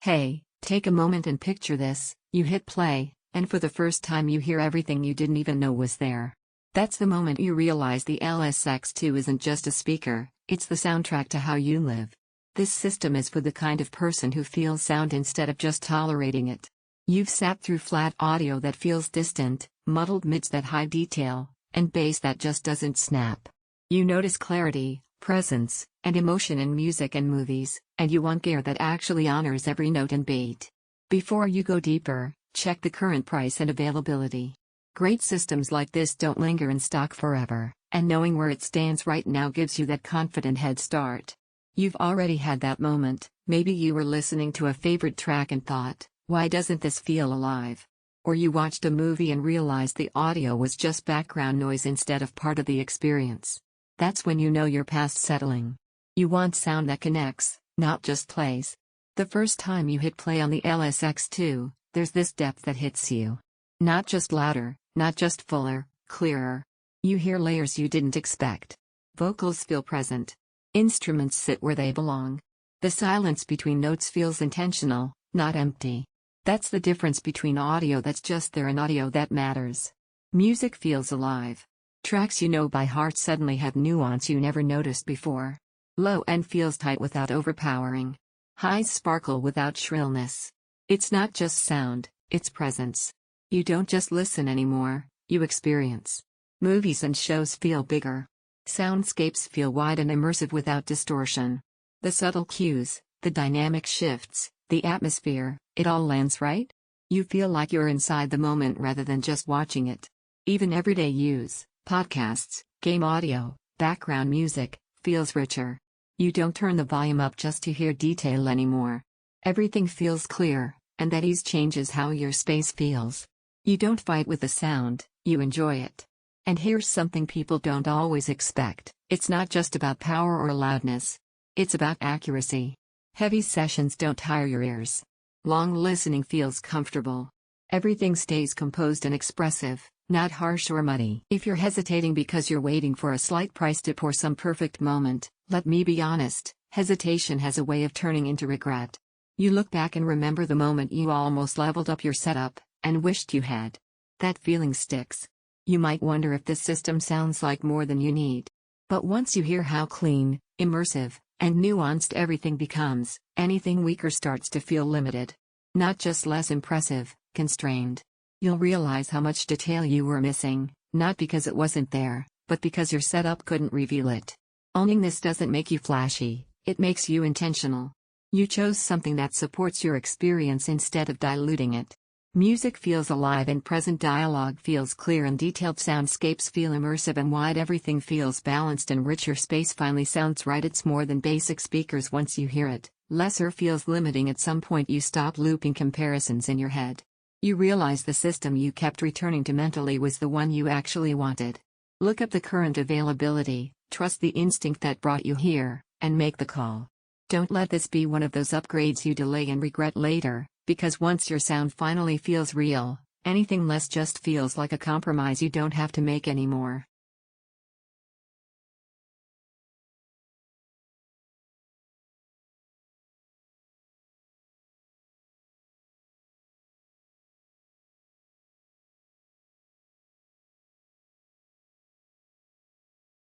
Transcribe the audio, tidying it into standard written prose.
Hey, take a moment and picture this: you hit play, and for the first time you hear everything you didn't even know was there. That's the moment you realize the LSX2 isn't just a speaker, it's the soundtrack to how you live. This system is for the kind of person who feels sound instead of just tolerating it. You've sat through flat audio that feels distant, muddled mids that hide detail, and bass that just doesn't snap. You notice clarity, presence, and emotion in music and movies, and you want gear that actually honors every note and beat. Before you go deeper, check the current price and availability. Great systems like this don't linger in stock forever, and knowing where it stands right now gives you that confident head start. You've already had that moment. Maybe you were listening to a favorite track and thought, "Why doesn't this feel alive?" Or you watched a movie and realized the audio was just background noise instead of part of the experience. That's when you know you're past settling. You want sound that connects, not just plays. The first time you hit play on the LSX2, there's this depth that hits you. Not just louder, not just fuller, clearer. You hear layers you didn't expect. Vocals feel present. Instruments sit where they belong. The silence between notes feels intentional, not empty. That's the difference between audio that's just there and audio that matters. Music feels alive. Tracks you know by heart suddenly have nuance you never noticed before. Low end feels tight without overpowering. Highs sparkle without shrillness. It's not just sound, it's presence. You don't just listen anymore, you experience. Movies and shows feel bigger. Soundscapes feel wide and immersive without distortion. The subtle cues, the dynamic shifts, the atmosphere, it all lands right? You feel like you're inside the moment rather than just watching it. Even everyday use, podcasts, game audio, background music, feels richer. You don't turn the volume up just to hear detail anymore. Everything feels clear, and that ease changes how your space feels. You don't fight with the sound, you enjoy it. And here's something people don't always expect: it's not just about power or loudness. It's about accuracy. Heavy sessions don't tire your ears. Long listening feels comfortable. Everything stays composed and expressive, not harsh or muddy. If you're hesitating because you're waiting for a slight price dip or some perfect moment, let me be honest, hesitation has a way of turning into regret. You look back and remember the moment you almost leveled up your setup, and wished you had. That feeling sticks. You might wonder if this system sounds like more than you need. But once you hear how clean, immersive, and nuanced everything becomes, anything weaker starts to feel limited. Not just less impressive, constrained. You'll realize how much detail you were missing, not because it wasn't there, but because your setup couldn't reveal it. Owning this doesn't make you flashy, it makes you intentional. You chose something that supports your experience instead of diluting it. Music feels alive and present, dialogue feels clear and detailed, soundscapes feel immersive and wide, everything feels balanced and rich. Your space finally sounds right. It's more than basic speakers once you hear it. Lesser feels limiting. At some point you stop looping comparisons in your head. You realize the system you kept returning to mentally was the one you actually wanted. Look up the current availability, trust the instinct that brought you here, and make the call. Don't let this be one of those upgrades you delay and regret later, because once your sound finally feels real, anything less just feels like a compromise you don't have to make anymore.